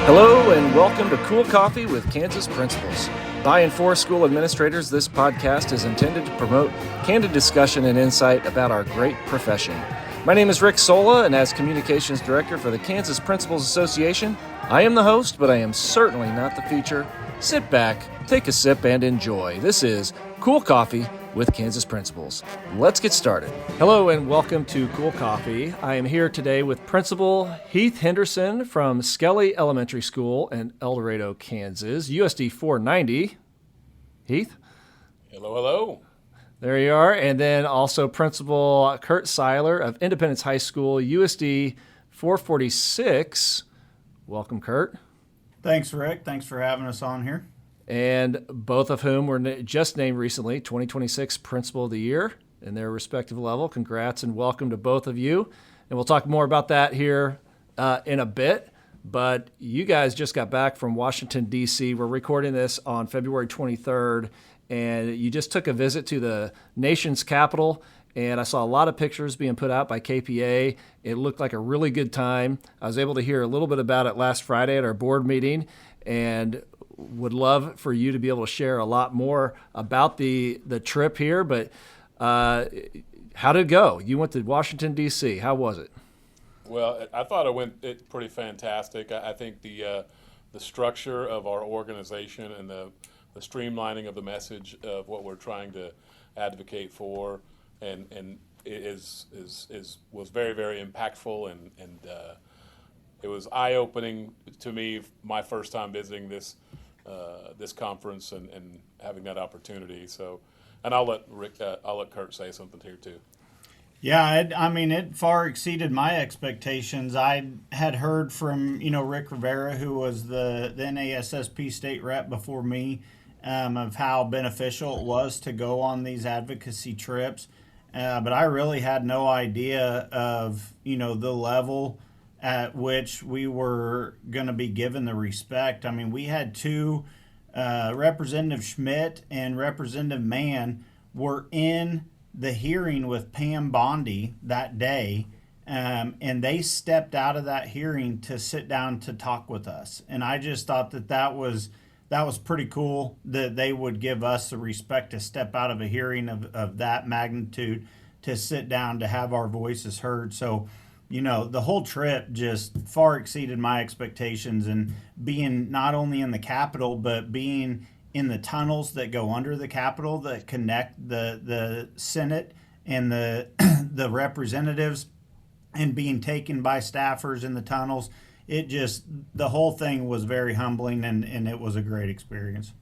Hello and welcome to Cool Coffee with Kansas Principals. By and for school administrators, this podcast is intended to promote candid discussion and insight about our great profession. My name is Rick Sola, and as Communications Director for the Kansas Principals Association, I am the host, but I am certainly not the feature. Sit back, take a sip, and enjoy. This is Cool Coffee with Kansas Principals. Let's get started. Hello and welcome to Cool Coffee. I am here today with Principal Heath Henderson from Skelly Elementary School in Dorado, Kansas, USD 490. Heath? Hello, hello. There you are. And then also Principal Seiler of Independence High School, USD 446. Welcome, Kurt. Thanks, Rick. Thanks for having us on here. And both of whom were just named recently 2026 Principal of the Year in their respective level. Congrats and welcome to both of you. And we'll talk more about that here in a bit. But you guys just got back from Washington, D.C. We're recording this on February 23rd, and you just took a visit to the nation's capital. And I saw a lot of pictures being put out by KPA. It looked like a really good time. I was able to hear a little bit about it last Friday at our board meeting, and would love for you to be able to share a lot more about the trip here. But how did it go? You went to Washington, D.C. How was it? Well, I thought it went pretty fantastic. I think the structure of our organization and the streamlining of the message of what we're trying to advocate for and was very, very impactful and it was eye-opening to me, my first time visiting this conference and having that opportunity. So, and I'll let Kurt say something here too. Yeah, it far exceeded my expectations. I had heard from, Rick Rivera, who was the NASSP state rep before me, of how beneficial it was to go on these advocacy trips. But I really had no idea of, the level at which we were going to be given the respect. I mean, we had two, Representative Schmidt and Representative Mann were in the hearing with Pam Bondi that day, and they stepped out of that hearing to sit down to talk with us. And I just thought that was pretty cool that they would give us the respect to step out of a hearing of that magnitude to sit down to have our voices heard. So, the whole trip just far exceeded my expectations, and being not only in the Capitol, but being in the tunnels that go under the Capitol that connect the Senate and the the representatives, and being taken by staffers in the tunnels. The whole thing was very humbling, and it was a great experience.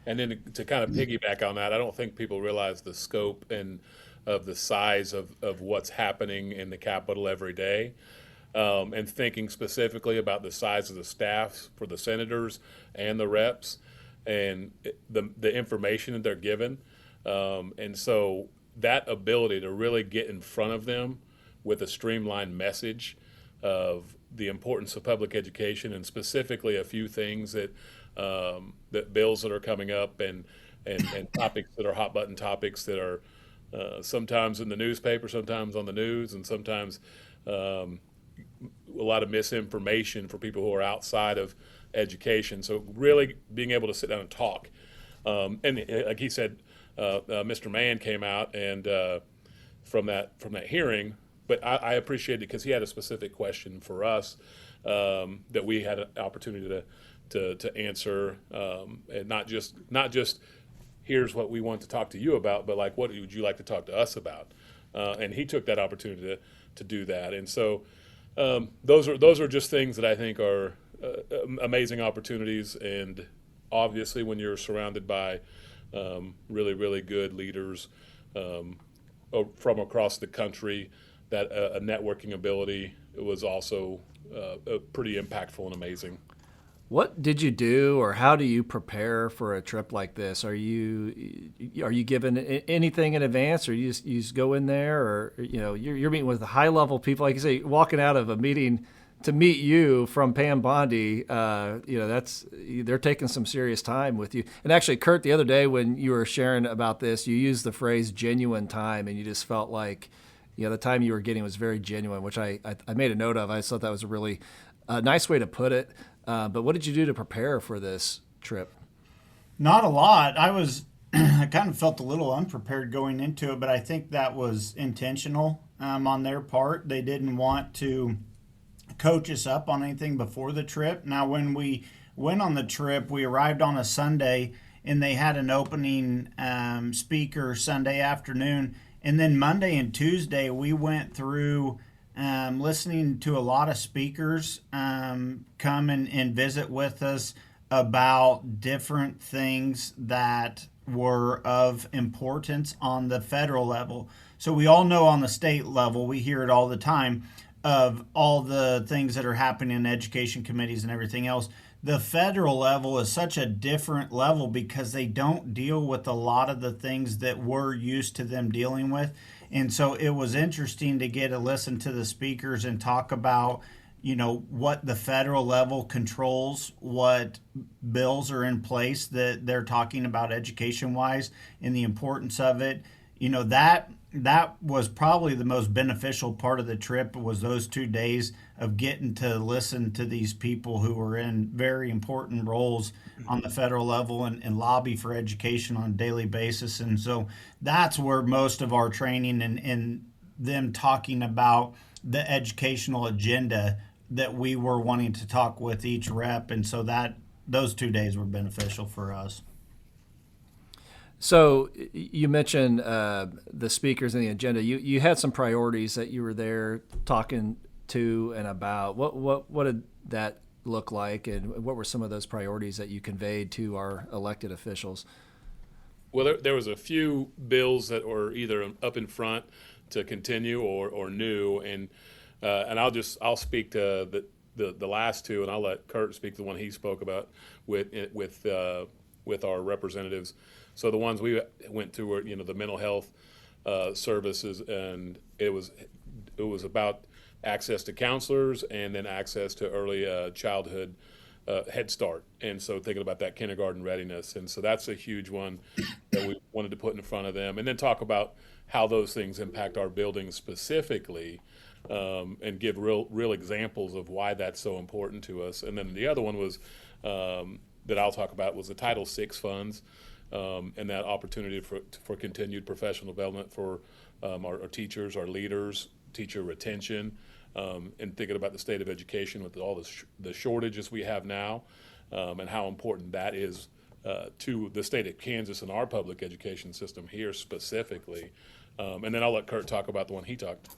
And then to kind of piggyback on that, I don't think people realize the scope and of the size of what's happening in the Capitol every day, and thinking specifically about the size of the staffs for the senators and the reps and the information that they're given. And so that ability to really get in front of them with a streamlined message of the importance of public education, and specifically a few things that bills that are coming up and topics that are hot button topics that are sometimes in the newspaper, sometimes on the news, and sometimes a lot of misinformation for people who are outside of education. So really being able to sit down and talk. And like he said, Mr. Mann came out and from that hearing, but I appreciated it because he had a specific question for us that we had an opportunity to answer, and not just here's what we want to talk to you about, but like, what would you like to talk to us about? And he took that opportunity to do that. And so those are just things that I think are amazing opportunities. And obviously when you're surrounded by really, really good leaders from across the country, that a networking ability was also pretty impactful and amazing. What did you do, or how do you prepare for a trip like this? Are you given anything in advance, or you just go in there, or you're meeting with high level people, like you say, walking out of a meeting to meet you from Pam Bondi? They're taking some serious time with you. And actually, Kurt, the other day when you were sharing about this, you used the phrase "genuine time," and you just felt like the time you were getting was very genuine, which I made a note of. I thought that was a really a nice way to put it. But what did you do to prepare for this trip? Not a lot. I kind of felt a little unprepared going into it, but I think that was intentional on their part. They didn't want to coach us up on anything before the trip. Now, when we went on the trip, we arrived on a Sunday, and they had an opening speaker Sunday afternoon. And then Monday and Tuesday, we went through listening to a lot of speakers come and visit with us about different things that were of importance on the federal level. So we all know on the state level, we hear it all the time of all the things that are happening in education committees and everything else. The federal level is such a different level because they don't deal with a lot of the things that we're used to them dealing with. And so it was interesting to get to listen to the speakers and talk about, what the federal level controls, what bills are in place that they're talking about education wise and the importance of it. That was probably the most beneficial part of the trip, was those 2 days of getting to listen to these people who were in very important roles on the federal level and lobby for education on a daily basis. And so that's where most of our training and them talking about the educational agenda that we were wanting to talk with each rep. And so those 2 days were beneficial for us. So you mentioned the speakers and the agenda. You had some priorities that you were there talking to and about. What did that look like, and what were some of those priorities that you conveyed to our elected officials? Well, there was a few bills that were either up in front to continue or new, and I'll speak to the last two, and I'll let Kurt speak to the one he spoke about with our representatives. So the ones we went to were, the mental health services, and it was about access to counselors and then access to early childhood Head Start. And so thinking about that kindergarten readiness. And so that's a huge one that we wanted to put in front of them, and then talk about how those things impact our buildings specifically, and give real examples of why that's so important to us. And then the other one was that I'll talk about was the Title VI funds. And that opportunity for continued professional development for our teachers, our leaders, teacher retention, and thinking about the state of education with all the shortages we have now, and how important that is to the state of Kansas and our public education system here specifically. And then I'll let Kurt talk about the one he talked.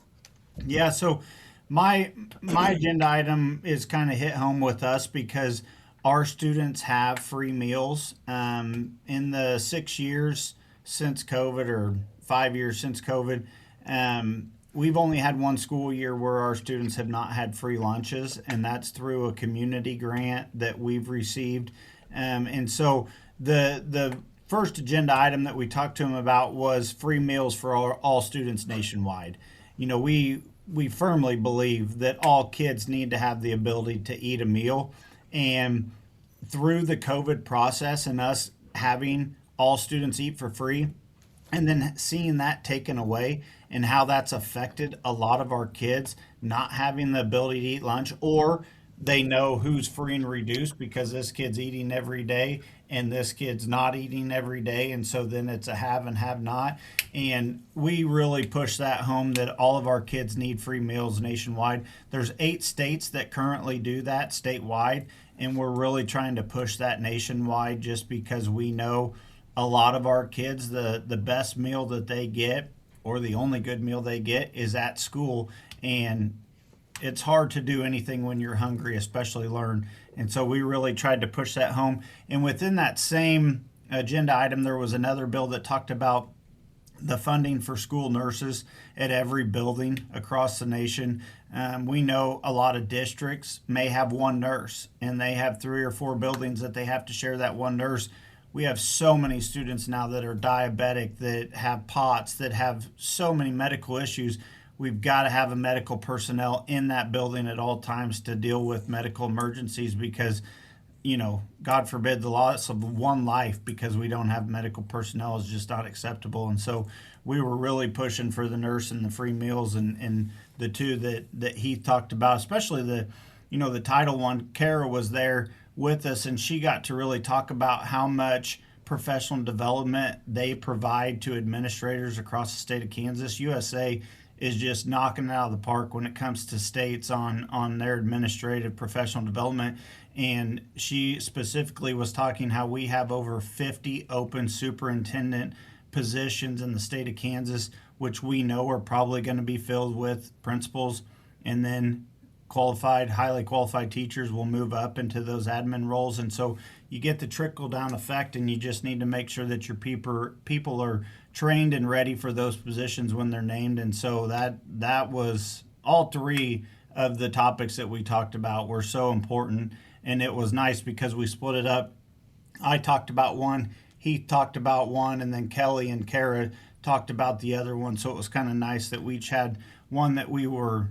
Yeah, so my agenda item is kind of hit home with us because our students have free meals. In the 6 years since COVID, or 5 years since COVID, we've only had one school year where our students have not had free lunches, and that's through a community grant that we've received. And so the first agenda item that we talked to them about was free meals for all students nationwide. We firmly believe that all kids need to have the ability to eat a meal. And through the COVID process and us having all students eat for free, and then seeing that taken away and how that's affected a lot of our kids not having the ability to eat lunch, or they know who's free and reduced because this kid's eating every day and this kid's not eating every day. And so then it's a have and have not. And we really push that home that all of our kids need free meals nationwide. There's 8 states that currently do that statewide. And we're really trying to push that nationwide just because we know a lot of our kids, the best meal that they get, or the only good meal they get, is at school. And it's hard to do anything when you're hungry, especially learn. And so we really tried to push that home. And within that same agenda item, there was another bill that talked about the funding for school nurses at every building across the nation. We know a lot of districts may have one nurse, and they have 3 or 4 buildings that they have to share that one nurse. We have so many students now that are diabetic, that have POTS, that have so many medical issues. We've got to have a medical personnel in that building at all times to deal with medical emergencies because, God forbid, the loss of one life because we don't have medical personnel is just not acceptable. And so we were really pushing for the nurse and the free meals, and the two that Heath talked about, especially the Title I, Kara was there with us, and she got to really talk about how much professional development they provide to administrators across the state of Kansas. USA is just knocking it out of the park when it comes to states on their administrative professional development. And she specifically was talking how we have over 50 open superintendent positions in the state of Kansas, which we know are probably going to be filled with principals, and then highly qualified teachers will move up into those admin roles. And so you get the trickle down effect, and you just need to make sure that your people are trained and ready for those positions when they're named. And so that was all three of the topics that we talked about were so important. And it was nice because we split it up. I talked about one, Heath talked about one, and then Kelly and Kara talked about the other one. So it was kind of nice that we each had one that we were,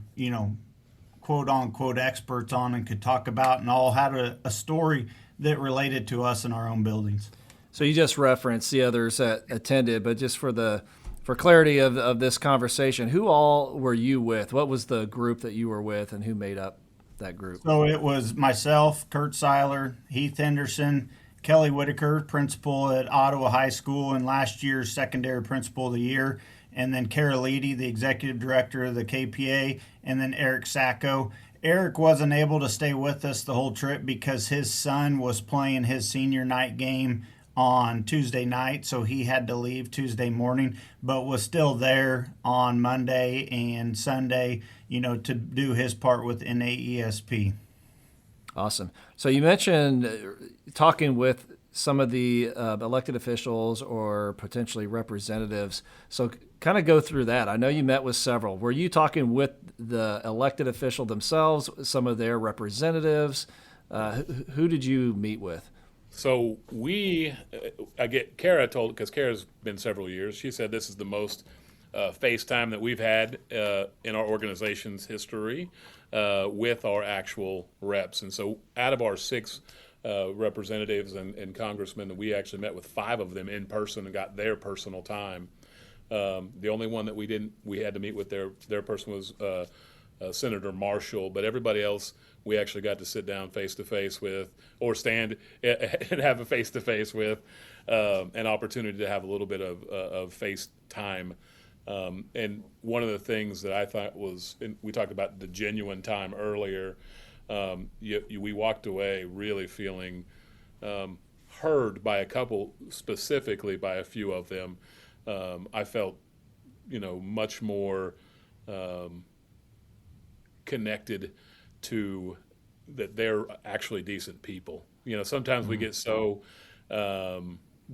quote unquote experts on and could talk about, and all had a story that related to us in our own buildings. So you just referenced the others that attended, but just for clarity of this conversation, who all were you with? What was the group that you were with, and who made up that group? So it was myself, Seiler, Heath Henderson, Kelly Whitaker, principal at Ottawa High School and last year's secondary principal of the year, and then Kara Leedy, the executive director of the KPA, and then Eric Sacco. Eric wasn't able to stay with us the whole trip because his son was playing his senior night game on Tuesday night, so he had to leave Tuesday morning, but was still there on Monday and Sunday, to do his part with NAESP. Awesome. So you mentioned talking with some of the elected officials or potentially representatives. So kind of go through that. I know you met with several. Were you talking with the elected official themselves, some of their representatives? Who did you meet with? So Kara told, because Kara's been several years, she said this is the most FaceTime that we've had in our organization's history with our actual reps. And so out of our 6 representatives and congressmen, that we actually met with 5 of them in person and got their personal time. The only one that we had to meet with their person was Senator Marshall, but everybody else we actually got to sit down face to face with, or stand and have a face to face with, an opportunity to have a little bit of face time. And one of the things that I thought was, we talked about the genuine time earlier. We walked away really feeling heard by a couple, specifically by a few of them. I felt, much more connected to that they're actually decent people. Sometimes we get so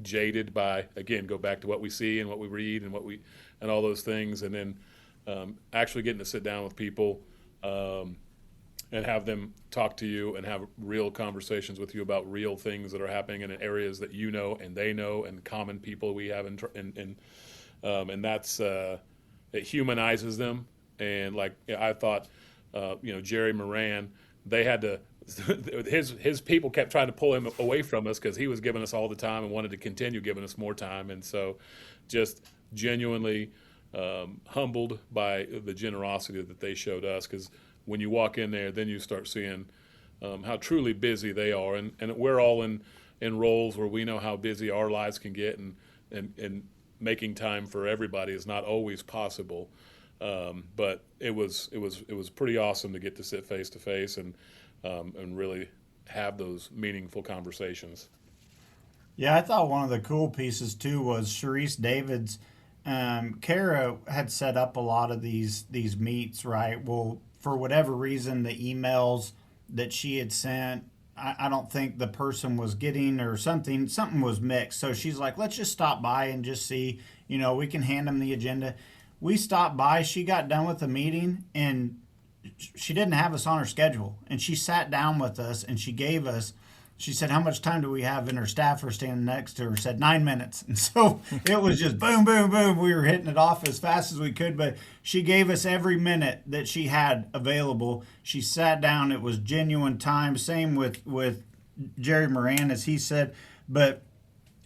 jaded by, again, go back to what we see and what we read and all those things, and then actually getting to sit down with people and have them talk to you and have real conversations with you about real things that are happening in areas that and they know, and common people we have, and that's it humanizes them. And I thought, Jerry Moran, they had to. His people kept trying to pull him away from us because he was giving us all the time and wanted to continue giving us more time. And so, just genuinely humbled by the generosity that they showed us. Because when you walk in there, then you start seeing how truly busy they are, and we're all in roles where we know how busy our lives can get, and making time for everybody is not always possible. But it was pretty awesome to get to sit face to face and really have those meaningful conversations. Yeah, I thought one of the cool pieces too was Sharice Davids. Kara had set up a lot of these meets, right? Well, for whatever reason, the emails that she had sent, I don't think the person was getting, or something was mixed. So she's like, let's just stop by and just see, we can hand them the agenda. We stopped by, she got done with the meeting, and she didn't have us on her schedule. And she sat down with us and she said, how much time do we have? And her staffer standing next to her said 9 minutes. And so it was just boom, boom, boom. We were hitting it off as fast as we could, but she gave us every minute that she had available. She sat down. It was genuine time. Same with Jerry Moran, as he said. But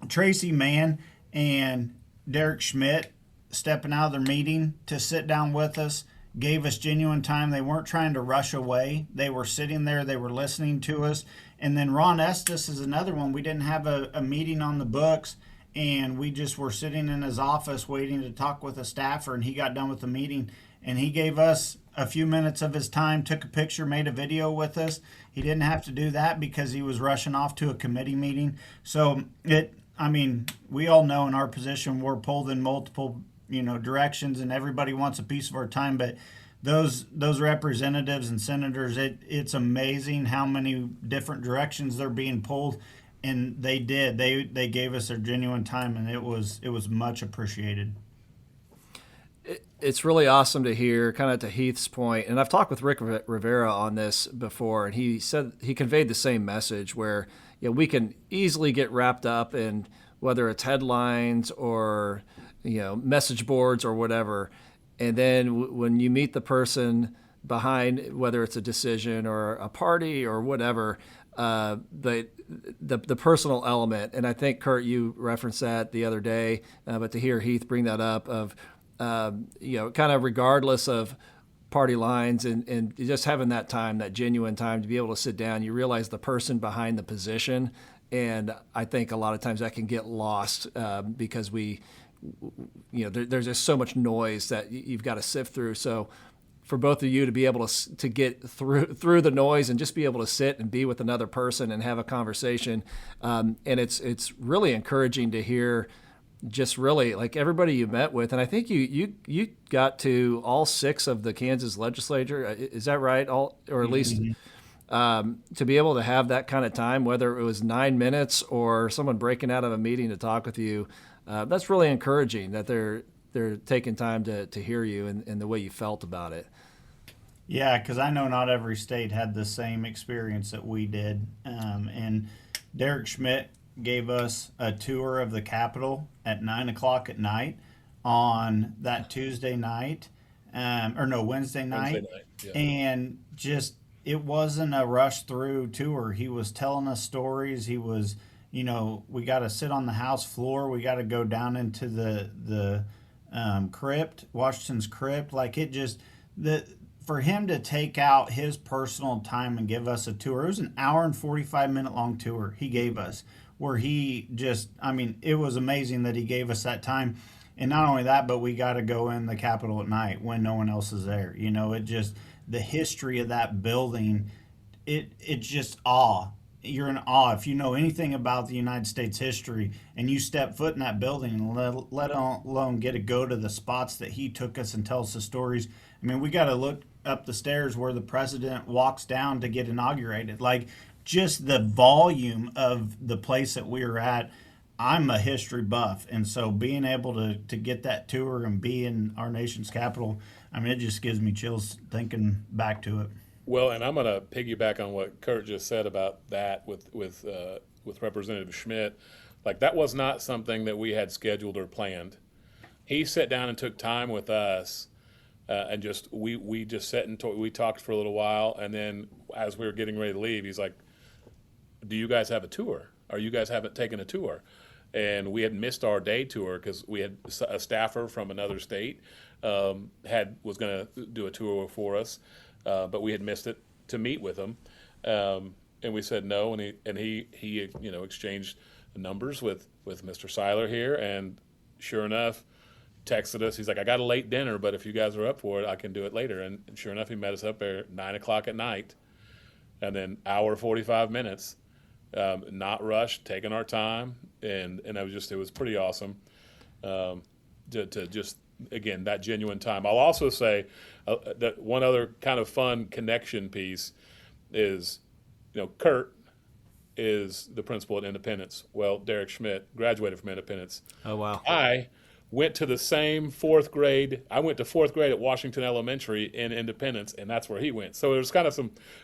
Tracy Mann and Derek Schmidt stepping out of their meeting to sit down with us gave us genuine time. They weren't trying to rush away. They were sitting there. They were listening to us. And then Ron Estes is another one. We didn't have a meeting on the books, and we just were sitting in his office waiting to talk with a staffer, and he got done with the meeting, and he gave us a few minutes of his time, took a picture, made a video with us. He didn't have to do that because he was rushing off to a committee meeting. So we all know in our position we're pulled in multiple, directions, and everybody wants a piece of our time. But those representatives and senators, it's amazing how many different directions they're being pulled, and they gave us their genuine time, and it was much appreciated. It's really awesome to hear, kind of to Heath's point, and I've talked with Rick Rivera on this before, and he said he conveyed the same message where we can easily get wrapped up in whether it's headlines or message boards or whatever, and then when you meet the person behind, whether it's a decision or a party or whatever, the personal element, and I think Kurt, you referenced that the other day, but to hear Heath bring that up of kind of regardless of party lines and just having that time, that genuine time to be able to sit down, you realize the person behind the position. And I think a lot of times that can get lost because there's just so much noise that you've got to sift through. So for both of you to be able to get through the noise and just be able to sit and be with another person and have a conversation. And it's really encouraging to hear just really like everybody you met with. And I think you got to all 6 of the Kansas legislature. Is that right? Or at least to be able to have that kind of time, whether it was 9 minutes or someone breaking out of a meeting to talk with you, that's really encouraging that they're taking time to hear you and the way you felt about it. Yeah, because I know not every state had the same experience that we did. And Derek Schmidt gave us a tour of the Capitol at 9:00 at night on that Wednesday night. Wednesday night, yeah. And just, it wasn't a rush through tour. He was telling us stories. He was, we got to sit on the House floor. We got to go down into the crypt, Washington's crypt. Like for him to take out his personal time and give us a tour, it was an hour and 45-minute long tour he gave us, where he just, it was amazing that he gave us that time. And not only that, but we got to go in the Capitol at night when no one else is there. It just, the history of that building, it's just awe. You're in awe. If you know anything about the United States history and you step foot in that building and let alone get to go to the spots that he took us and tell us the stories. We got to look up the stairs where the president walks down to get inaugurated. Like, just the volume of the place that we were at. I'm a history buff, and so being able to get that tour and be in our nation's capital, it just gives me chills thinking back to it. Well, and I'm going to piggyback on what Kurt just said about that with Representative Schmidt. Like, that was not something that we had scheduled or planned. He sat down and took time with us, and just we just sat and we talked for a little while, and then as we were getting ready to leave, he's like, "Do you guys have a tour? Or you guys haven't taken a tour?" And we had missed our day tour because we had a staffer from another state was going to do a tour for us, but we had missed it to meet with him, and we said no. And he exchanged numbers with Mr. Seiler here, and sure enough, texted us. He's like, "I got a late dinner, but if you guys are up for it, I can do it later." And sure enough, he met us up there at 9:00 at night, and then hour 45 minutes. Not rushed, taking our time, and it was pretty awesome to just, again, that genuine time. I'll also say that one other kind of fun connection piece is, Kurt is the principal at Independence. Well, Derek Schmidt graduated from Independence. Oh, wow. I went to the same 4th grade. I went to 4th grade at Washington Elementary in Independence, and that's where he went. So it was kind of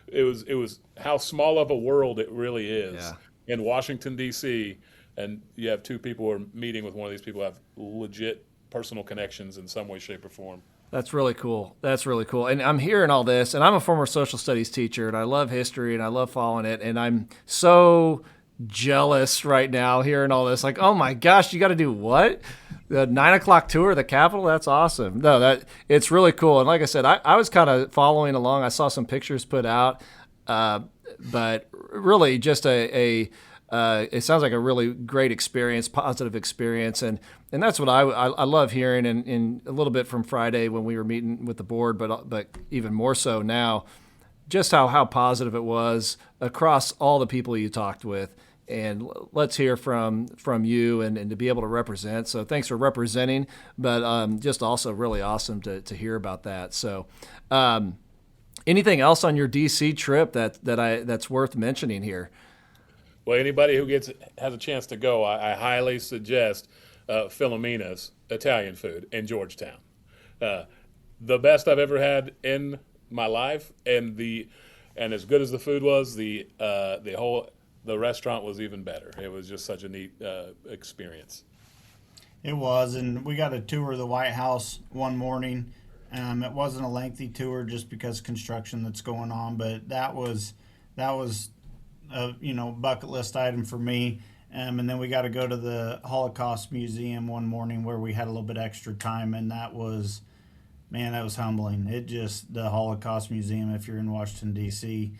it was how small of a world it really is in Washington, D.C., and you have 2 people who are meeting with one of these people who have legit personal connections in some way, shape, or form. That's really cool. That's really cool. And I'm hearing all this, and I'm a former social studies teacher, and I love history, and I love following it, and I'm so jealous right now hearing all this. Like, oh my gosh, you got to do what? The 9 o'clock tour of the Capitol? That's awesome. No, that it's really cool. And like I said, I was kind of following along. I saw some pictures put out, but really just it sounds like a really great experience, positive experience. And that's what I love hearing, and a little bit from Friday when we were meeting with the board, but even more so now, just how positive it was across all the people you talked with. And let's hear from you and to be able to represent. So thanks for representing, but just also really awesome to hear about that. So anything else on your DC trip that's worth mentioning here? Well, anybody who has a chance to go, I highly suggest Filomena's Italian food in Georgetown. The best I've ever had in my life, and as good as the food was, the restaurant was even better. It was just such a neat experience. It was, and we got a tour of the White House one morning. It wasn't a lengthy tour just because construction that's going on, but that was a bucket list item for me. And then we got to go to the Holocaust Museum one morning where we had a little bit extra time, and that was humbling. The Holocaust Museum, if you're in Washington D.C.,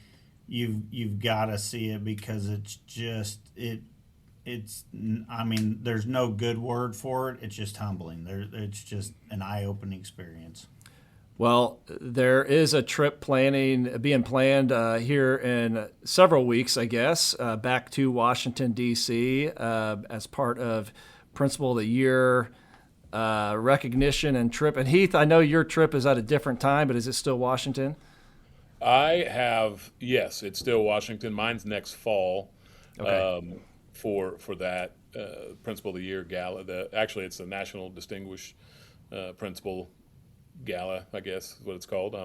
you've got to see it, because there's no good word for it. It's just humbling. It's just an eye-opening experience. Well, there is a trip being planned here in several weeks, I guess, back to Washington, D.C. As part of Principal of the Year recognition and trip. And Heath, I know your trip is at a different time, but is it still Washington? Yes, it's still Washington. Mine's next fall. Okay. For that Principal of the Year gala. Actually, it's the National Distinguished Principal Gala, I guess is what it's called.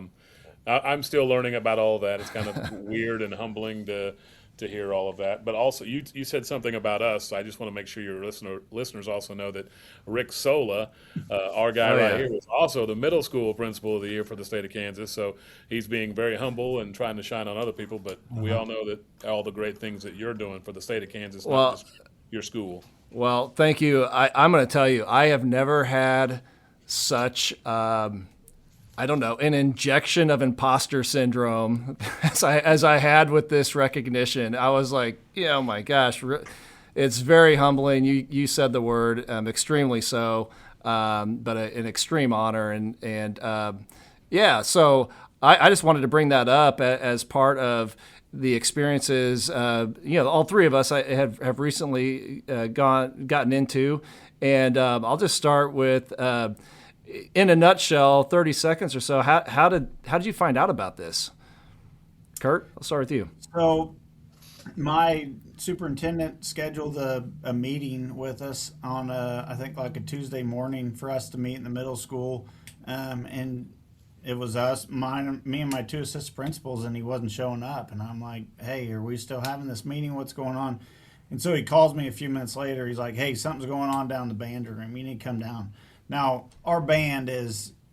I'm still learning about all of that. It's kind of weird and humbling to hear all of that. But also, you said something about us. So I just want to make sure your listeners also know that Rick Sola, our guy here, was also the middle school Principal of the Year for the state of Kansas. So he's being very humble and trying to shine on other people. But we all know that all the great things that you're doing for the state of Kansas, not just your school. Well, thank you. I'm going to tell you, I have never had such an injection of imposter syndrome as I had with this recognition. I was like, oh my gosh, it's very humbling. You said the word, extremely so, but an extreme honor. So I just wanted to bring that up as part of the experiences. All three of us have recently gotten into, and I'll just start with. In a nutshell, 30 seconds or so, how did you find out about this? Kurt, I'll start with you. So my superintendent scheduled a meeting with us on I think like a Tuesday morning for us to meet in the middle school. And it was me and my two assistant principals, and he wasn't showing up. And I'm like, hey, are we still having this meeting? What's going on? And so he calls me a few minutes later. He's like, hey, something's going on down in the band room. You need to come down. Now, our band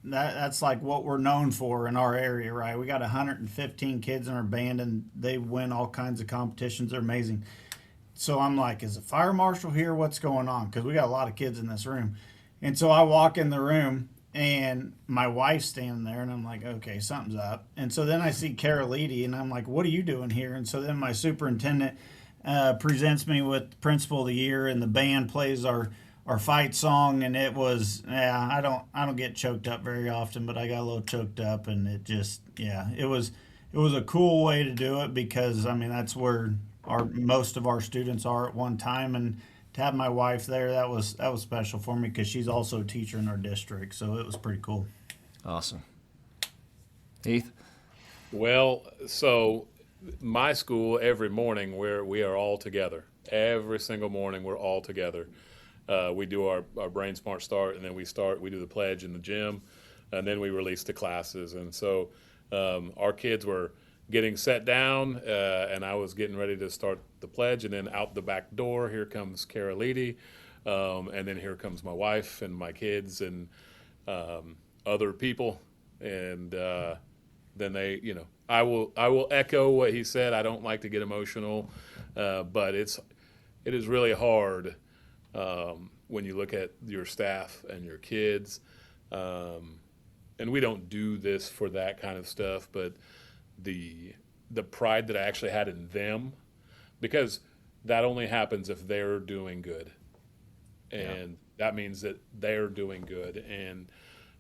that's like what we're known for in our area, right? We got 115 kids in our band, and they win all kinds of competitions. They're amazing. So I'm like, is the fire marshal here? What's going on? Because we got a lot of kids in this room. And so I walk in the room, and my wife's standing there, and I'm like, okay, something's up. And so then I see Caroliti, and I'm like, what are you doing here? And so then my superintendent presents me with Principal of the Year, and the band plays our fight song, and it was I don't get choked up very often, but I got a little choked up, and it was a cool way to do it, because that's where most of our students are at one time, and to have my wife there, that was special for me, because she's also a teacher in our district, so it was pretty cool. Awesome. Heath? Well, so my school, every morning we are all together. Every single morning we're all together. We do our Brain Smart Start, and then we do the pledge in the gym, and then we release the classes. And so our kids were getting set down, and I was getting ready to start the pledge, and then out the back door, here comes Caroliti, and then here comes my wife and my kids and other people. And then I will echo what he said. I don't like to get emotional, but it is really hard when you look at your staff and your kids. And we don't do this for that kind of stuff, but the pride that I actually had in them, because that only happens if they're doing good. And that means that they're doing good. And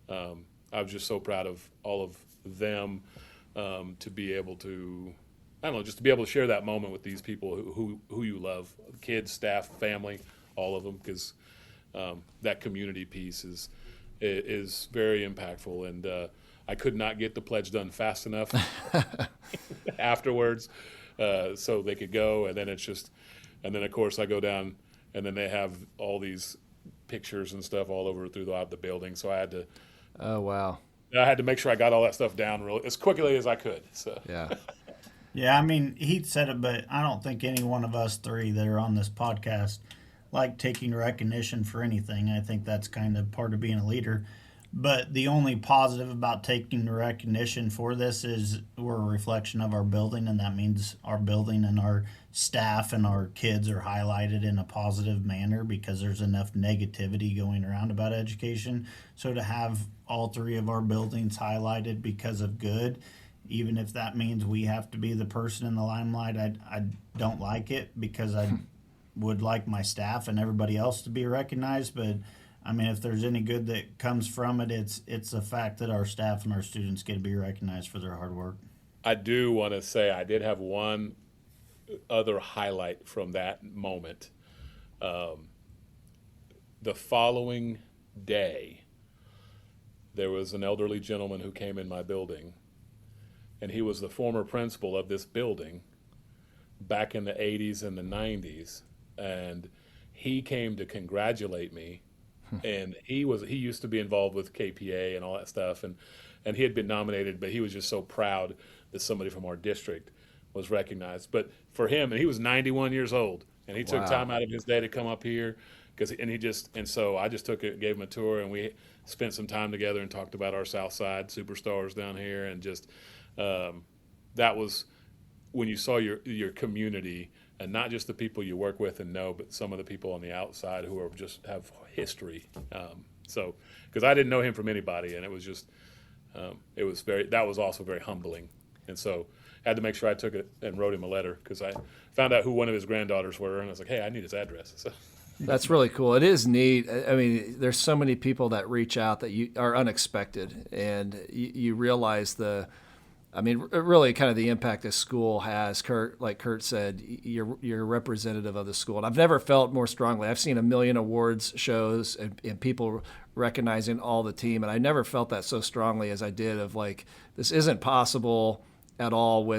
I was just so proud of all of them to be able to, I don't know, just to be able to share that moment with these people who you love, kids, staff, family, all of them, because that community piece is very impactful. And I could not get the pledge done fast enough afterwards so they could go. And then it's just, and then of course I go down, and then they have all these pictures and stuff all over throughout the building. So I had to. Oh, wow. I had to make sure I got all that stuff down as quickly as I could. So. Yeah. Yeah, I mean, Heath said it, but I don't think any one of us three that are on this podcast like taking recognition for anything. I think that's kind of part of being a leader. But the only positive about taking the recognition for this is we're a reflection of our building, and that means our building and our staff and our kids are highlighted in a positive manner because there's enough negativity going around about education. So to have all three of our buildings highlighted because of good, even if that means we have to be the person in the limelight, I don't like it, because I would like my staff and everybody else to be recognized. But I mean, if there's any good that comes from it, it's the fact that our staff and our students get to be recognized for their hard work. I do want to say I did have one other highlight from that moment. The following day, there was an elderly gentleman who came in my building, and he was the former principal of this building back in the 80s and the 90s, and he came to congratulate me. And he used to be involved with KPA and all that stuff, and he had been nominated, but he was just so proud that somebody from our district was recognized. But for him, and he was 91 years old, and he took time out of his day to come up here, and so I just gave him a tour, and we spent some time together and talked about our South Side superstars down here, and just that was when you saw your community. And not just the people you work with and know, but some of the people on the outside who have history. So, because I didn't know him from anybody, and it was just, that was also very humbling. And so I had to make sure I took it and wrote him a letter, because I found out who one of his granddaughters were, and I was like, hey, I need his address. So. That's really cool. It is neat. I mean, there's so many people that reach out that are unexpected, and you realize really kind of the impact this school has. Kurt, like Kurt said, you're a representative of the school. And I've never felt more strongly. I've seen a million awards shows and people recognizing all the team, and I never felt that so strongly as I did of like, this isn't possible at all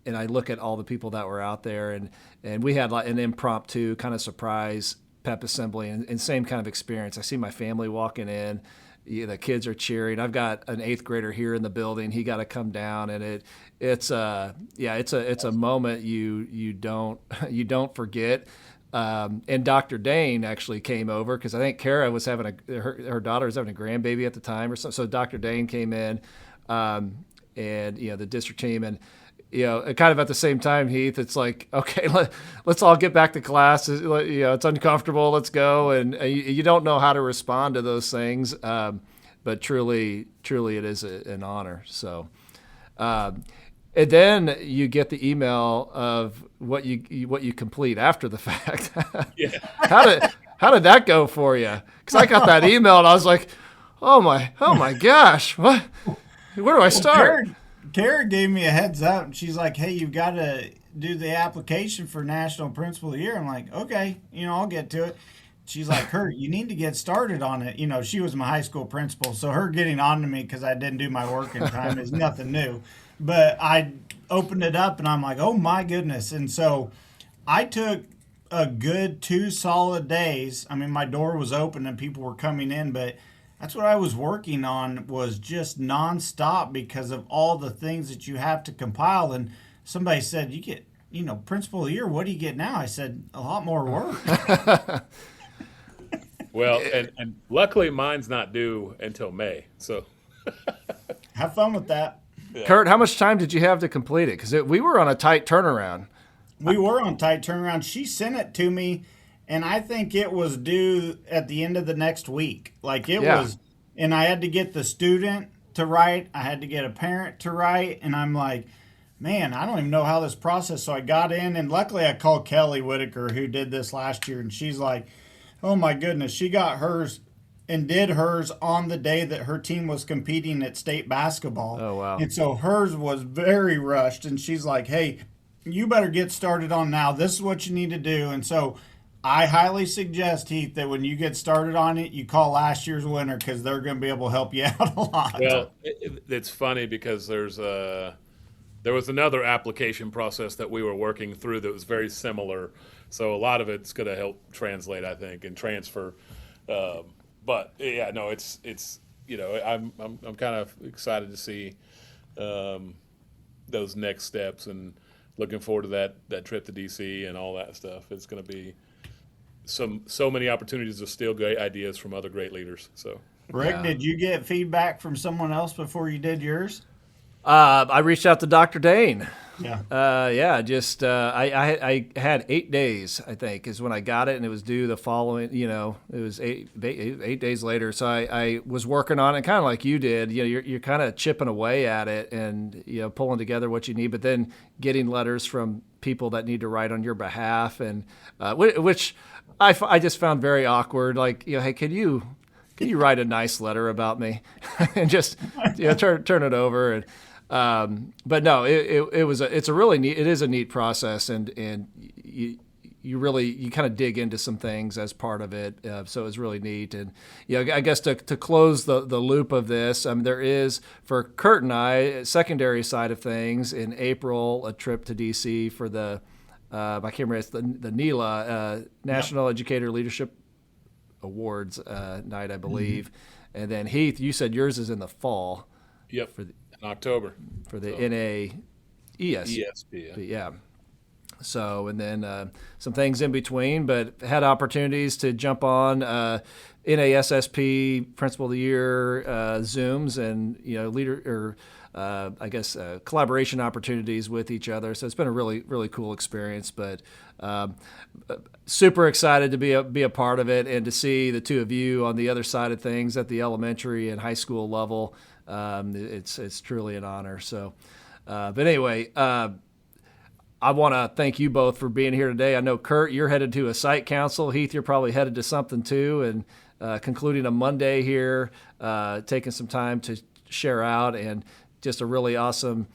and I look at all the people that were out there, and we had like an impromptu kind of surprise pep assembly and same kind of experience. I see my family walking in. The kids are cheering. I've got an 8th grader here in the building. He got to come down, and it's a moment you don't forget. And Dr. Dane actually came over, because I think Kara was having her daughter was having a grandbaby at the time or something. So Dr. Dane came in, and the district team, and kind of at the same time, Heath, it's like, okay, let's all get back to class. It's uncomfortable. Let's go. And you don't know how to respond to those things. But truly it is an honor. So, and then you get the email of what you complete after the fact. Yeah. How did that go for you? Because I got that email and I was like, oh my gosh, what? Where do I start? Kara gave me a heads up, and she's like, hey, you've got to do the application for National Principal of the Year. I'm like, okay, I'll get to it. She's like, Kurt, you need to get started on it. She was my high school principal, so her getting on to me because I didn't do my work in time is nothing new. But I opened it up, and I'm like, oh, my goodness. And so I took a good 2 solid days. I mean, my door was open and people were coming in, but that's what I was working on, was just nonstop because of all the things that you have to compile. And somebody said, you get, Principal of the Year, what do you get now? I said, a lot more work. Well, and luckily mine's not due until May. So have fun with that. Yeah. Kurt, how much time did you have to complete it? Because we were on a tight turnaround. We were on tight turnaround. She sent it to me and I think it was due at the end of the next week. Like it Yeah. was, and I had to get the student to write, I had to get a parent to write, and I'm like, man, I don't even know how this process. So I got in, and luckily I called Kelly Whitaker, who did this last year, and she's like, oh my goodness, she got hers and did hers on the day that her team was competing at state basketball. Oh, wow. And so hers was very rushed, and she's like, hey, you better get started on now. This is what you need to do. And so I highly suggest, Heath, that when you get started on it, you call last year's winner because they're going to be able to help you out a lot. Well, it's funny because there was another application process that we were working through that was very similar. So a lot of it's going to help translate, I think, and transfer. But yeah, no, it's I'm kind of excited to see those next steps and looking forward to that trip to DC and all that stuff. It's going to be so many opportunities to steal great ideas from other great leaders. So. Rick, Yeah. did you get feedback from someone else before you did yours? I reached out to Dr. Dane. Yeah. I had 8 days, I think, is when I got it, and it was due the following, it was eight days later. So I was working on it kind of like you did. You're kind of chipping away at it and, pulling together what you need, but then getting letters from people that need to write on your behalf, and which I just found very awkward. Like, hey, can you write a nice letter about me and just turn it over? And but no, it's a neat process, and you kind of dig into some things as part of it. So it was really neat. And I guess to close the loop of this, there is, for Kurt and I, secondary side of things, in April, a trip to DC for the I can't remember, it's the NELA National Educator Leadership Awards night, I believe. Mm-hmm. And then Heath, you said yours is in the fall. Yep. In October. For the NAESP. ESP. Yeah. So, and then some things in between, but had opportunities to jump on NASSP Principal of the Year Zooms and, collaboration opportunities with each other. So it's been a really, really cool experience, but super excited to be a part of it and to see the two of you on the other side of things at the elementary and high school level. It's truly an honor. So, but anyway, I want to thank you both for being here today. I know, Kurt, you're headed to a site council. Heath, you're probably headed to something too, and concluding a Monday here, taking some time to share out, and just a really awesome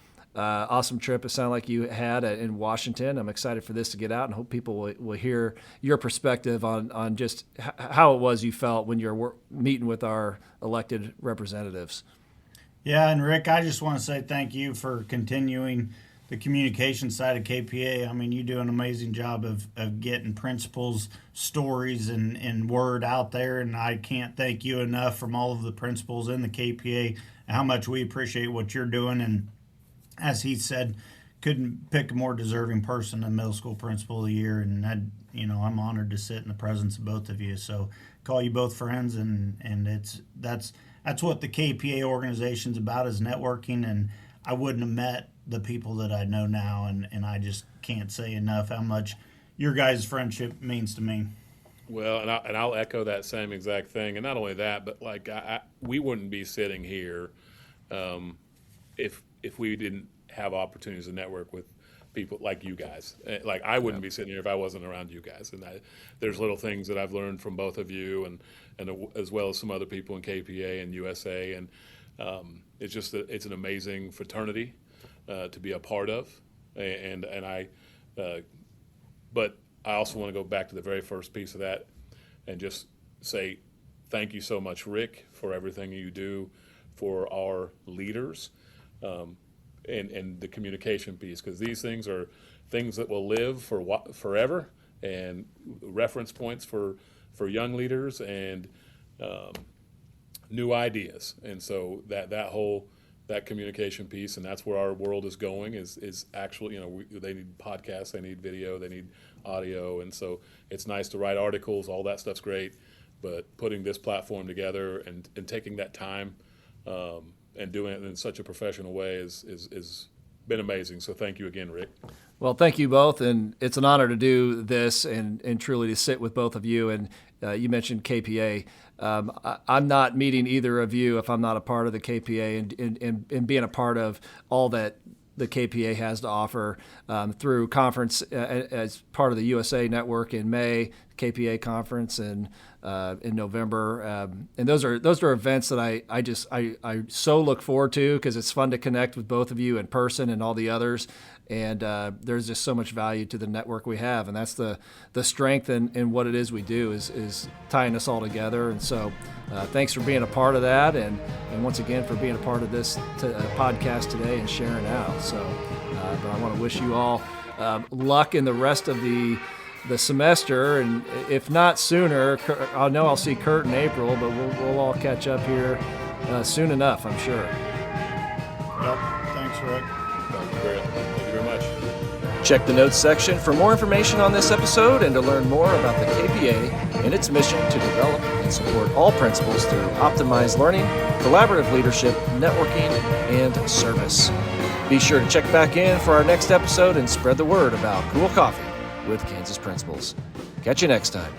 trip. It sounded like you had in Washington. I'm excited for this to get out, and hope people will hear your perspective on just how it was you felt when you're meeting with our elected representatives. Yeah, and Rick, I just want to say thank you for continuing the communication side of KPA. I mean, you do an amazing job of getting principals' stories and word out there, and I can't thank you enough from all of the principals in the KPA how much we appreciate what you're doing. And as he said, couldn't pick a more deserving person than middle school principal of the year, and I'm honored to sit in the presence of both of you. So call you both friends, and that's what the KPA organization's about, is networking. And I wouldn't have met the people that I know now, and I just can't say enough how much your guys' friendship means to me. Well, and I'll echo that same exact thing. And not only that, but like we wouldn't be sitting here if we didn't have opportunities to network with people like you guys. Like I wouldn't be sitting here if I wasn't around you guys. And there's little things that I've learned from both of you, and as well as some other people in KPA and USA. And it's an amazing fraternity to be a part of. But I also want to go back to the very first piece of that and just say thank you so much, Rick, for everything you do for our leaders, and the communication piece, because these things are things that will live forever, and reference points for young leaders and new ideas. And so that communication piece, and that's where our world is going, is actually, they need podcasts, they need video, they need audio. And so it's nice to write articles, all that stuff's great, but putting this platform together and taking that time and doing it in such a professional way is been amazing. So thank you again, Rick. Well, thank you both, and it's an honor to do this and truly to sit with both of you. And you mentioned KPA. I'm not meeting either of you if I'm not a part of the KPA and being a part of all that the KPA has to offer through conference as part of the USA Network in May, KPA conference in November, and those are events that I so look forward to because it's fun to connect with both of you in person and all the others. And there's just so much value to the network we have, and that's the strength in what it is we do is tying us all together. And so thanks for being a part of that, and once again for being a part of this podcast today and sharing out. So but I want to wish you all luck in the rest of the semester, and if not sooner, I know I'll see Kurt in April, but we'll all catch up here soon enough, I'm sure. Yep. Thanks, Rick. Thank you very much. Check the notes section for more information on this episode and to learn more about the KPA and its mission to develop and support all principals through optimized learning, collaborative leadership, networking, and service. Be sure to check back in for our next episode and spread the word about Cool Coffee with Kansas Principals. Catch you next time.